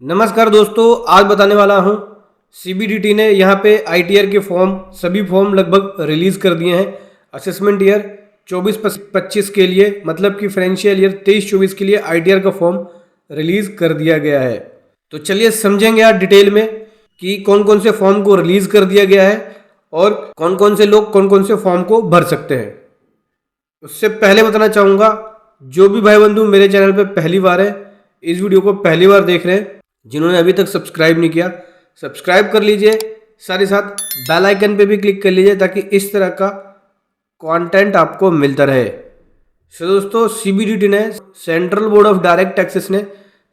नमस्कार दोस्तों, आज बताने वाला हूं सीबीडीटी ने यहां पे आईटीआर के सभी फॉर्म लगभग रिलीज कर दिए हैं। असेसमेंट ईयर 24-25 के लिए, मतलब कि फाइनेंशियल ईयर 23-24 के लिए आईटीआर का फॉर्म रिलीज कर दिया गया है। तो चलिए समझेंगे आज डिटेल में कि कौन कौन से फॉर्म को रिलीज कर दिया गया है और कौन कौन से लोग कौन कौन से फॉर्म को भर सकते हैं। उससे पहले बताना चाहूँगा, जो भी भाई बंधु मेरे चैनल पर पहली बार है, इस वीडियो को पहली बार देख रहे हैं, जिन्होंने अभी तक सब्सक्राइब नहीं किया सब्सक्राइब कर लीजिए, साथ ही साथ बेल आइकन पे भी क्लिक कर लीजिए ताकि इस तरह का कंटेंट आपको मिलता रहे। सो दोस्तों, सीबीडीटी ने, central board of direct taxes ने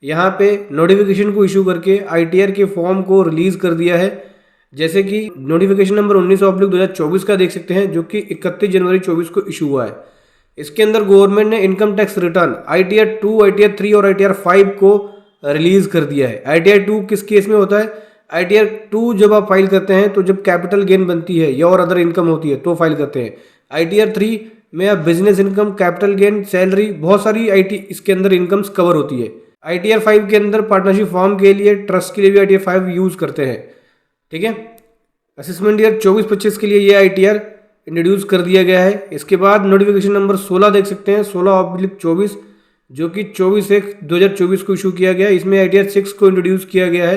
यहाँ पे नोटिफिकेशन को इशू करके आईटीआर के फॉर्म को रिलीज कर दिया है। जैसे कि नोटिफिकेशन नंबर 19/2024 का देख सकते हैं, जो कि 31 जनवरी 24 को इशू हुआ है। इसके अंदर गवर्नमेंट ने income tax return ITR 2, ITR 3 और आईटीआर 5 को रिलीज कर दिया है। आईटीआर 2 किस केस में होता है? आईटीआर 2 जब आप फाइल करते हैं तो जब कैपिटल गेन बनती है या और अदर इनकम होती है तो फाइल करते हैं। आईटीआर 3 में आप business income, capital gain, salary, बहुत सारी इसके अंदर इनकम्स कवर होती है। आईटीआर 5 के अंदर पार्टनरशिप फॉर्म के लिए, ट्रस्ट के लिए भी आईटीआर 5 यूज करते हैं। ठीक है, असेसमेंट ईयर 24-25 के लिए ये आईटीआर इंट्रोड्यूस कर दिया गया है। इसके बाद नोटिफिकेशन नंबर 16 देख सकते हैं, 16/24, जो कि 24/1/2024 को इशू किया गया है। इसमें आईटीआर 6 को इंट्रोड्यूस किया गया है,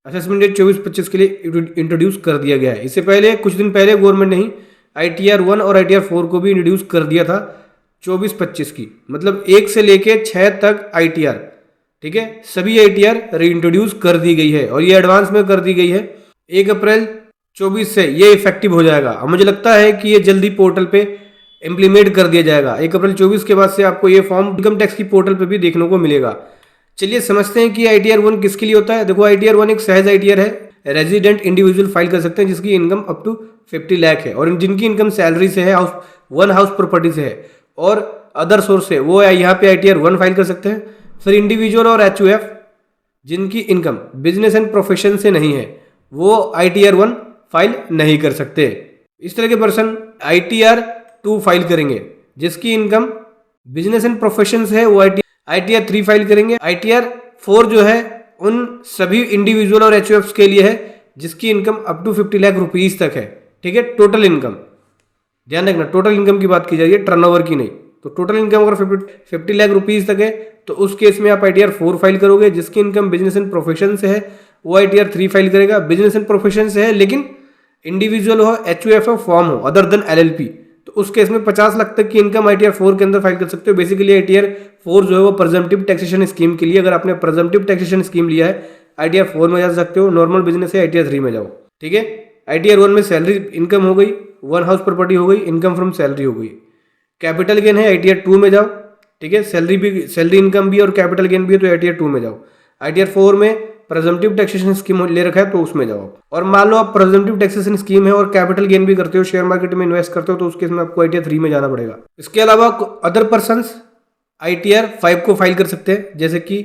असेसमेंट ईयर 24-25 के लिए इंट्रोड्यूस कर दिया गया है। इससे पहले कुछ दिन पहले गवर्नमेंट ने ही आईटीआर 1 और आईटीआर 4 को भी इंट्रोड्यूस कर दिया था 24-25 की, मतलब 1 से लेके 6 तक आईटीआर। ठीक है, सभी आईटीआर रीइंट्रोड्यूस कर दी गई है और ये एडवांस में कर दी गई है। 1 अप्रैल 24 से ये इफेक्टिव हो जाएगा। अब मुझे लगता है कि ये जल्दी पोर्टल पे इम्प्लीमेंट कर दिया जाएगा। 1 अप्रैल 24 के बाद से आपको ये फॉर्म इनकम टैक्स की पोर्टल पे भी देखने को मिलेगा। चलिए समझते हैं कि आईटीआर 1 किसके लिए होता है। देखो, आईटीआर 1 एक सहज आईटीआर है। रेजिडेंट इंडिविजुअल फाइल कर सकते हैं जिसकी इनकम अप टू 50 लाख है, और जिनकी इनकम सैलरी से है, वन हाउस प्रॉपर्टी से है और अदर सोर्स से, वो यहाँ पे आईटीआर 1 फाइल कर सकते हैं। फिर इंडिविजुअल और एचयूएफ जिनकी इनकम बिजनेस एंड प्रोफेशन से नहीं है, वो आईटीआर 1 फाइल नहीं कर सकते। इस तरह के पर्सन आईटीआर 2 फाइल करेंगे। जिसकी इनकम बिजनेस एंड प्रोफेशन से है, वो आईटीआर 3 फाइल करेंगे। आईटीआर 4 जो है उन सभी इंडिविजुअल और एचयूएफ के लिए है जिसकी income up to 50 lakh rupees तक है। ठीक है, टोटल इनकम, ध्यान रखना, टोटल इनकम की बात की जाएगी, टर्नओवर की नहीं। तो टोटल इनकम अगर 50 लाख रुपीज तक है तो उस केस में आप आईटीआर 4 फाइल करोगे। जिसकी इनकम बिजनेस एंड प्रोफेशन से है वो आईटीआर 3 फाइल करेगा। बिजनेस एंड प्रोफेशन से है लेकिन इंडिविजुअल हो, एचयूएफ हो, फॉर्म हो अदर देन एलएलपी, तो उस केस में 50 लाख तक की इनकम आईटीआर 4 के अंदर फाइल कर सकते हो। बेसिकली आईटीआर 4 जो है वो प्रेजम्पटिव टैक्सेशन स्कीम के लिए, अगर आपने प्रेजम्पटिव टैक्सेशन स्कीम लिया है आईटीआर 4 में जा सकते हो। नॉर्मल बिजनेस है आईटीआर 3 में जाओ। ठीक है, आईटीआर 1 में सैलरी इनकम हो गई, वन हाउस प्रॉपर्टी हो गई, इनकम फ्रॉम सैलरी हो गई। कैपिटल गेन है, आईटीआर 2 में जाओ। ठीक है, सैलरी इनकम भी और कैपिटल गेन भी है तो आईटीआर 2 में जाओ। आईटीआर 4 में प्रेजम्पटिव टैक्सेशन स्कीम ले रखा है तो उसमें जाओ। और मान लो आप प्रेजम्पटिव टैक्सेशन स्कीम है और कैपिटल गेन भी करते हो, शेयर मार्केट में इन्वेस्ट करते हो, तो उस केस में आपको आईटीआर 3 में जाना पड़ेगा। इसके अलावा अदर पर्संस आईटीआर 5 को फाइल कर सकते हैं, जैसे कि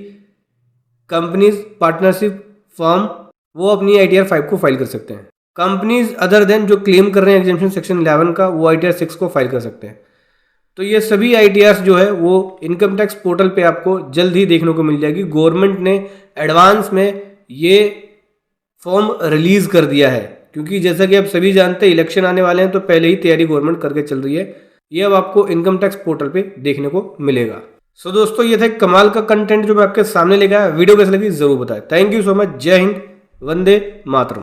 कंपनीज, पार्टनरशिप, फर्म, वो अपनी आईटीआर 5 को फाइल कर सकते हैं। कंपनीज अदर देन जो क्लेम कर रहे हैं एग्जेम्पशन सेक्शन 11 का, वो आईटीआर 6 को फाइल कर सकते हैं। तो ये सभी आईटीआर जो है वो इनकम टैक्स पोर्टल पे आपको जल्द ही देखने को मिल जाएगी। गवर्नमेंट ने एडवांस में ये फॉर्म रिलीज कर दिया है, क्योंकि जैसा कि आप सभी जानते हैं इलेक्शन आने वाले हैं, तो पहले ही तैयारी गवर्नमेंट करके चल रही है। ये अब आपको इनकम टैक्स पोर्टल पे देखने को मिलेगा। सो दोस्तों, ये था कमाल का कंटेंट जो मैं आपके सामने लेकर आया। वीडियो कैसे लगी जरूर बताएं। Thank you so much. जय हिंद, वंदे मातरम।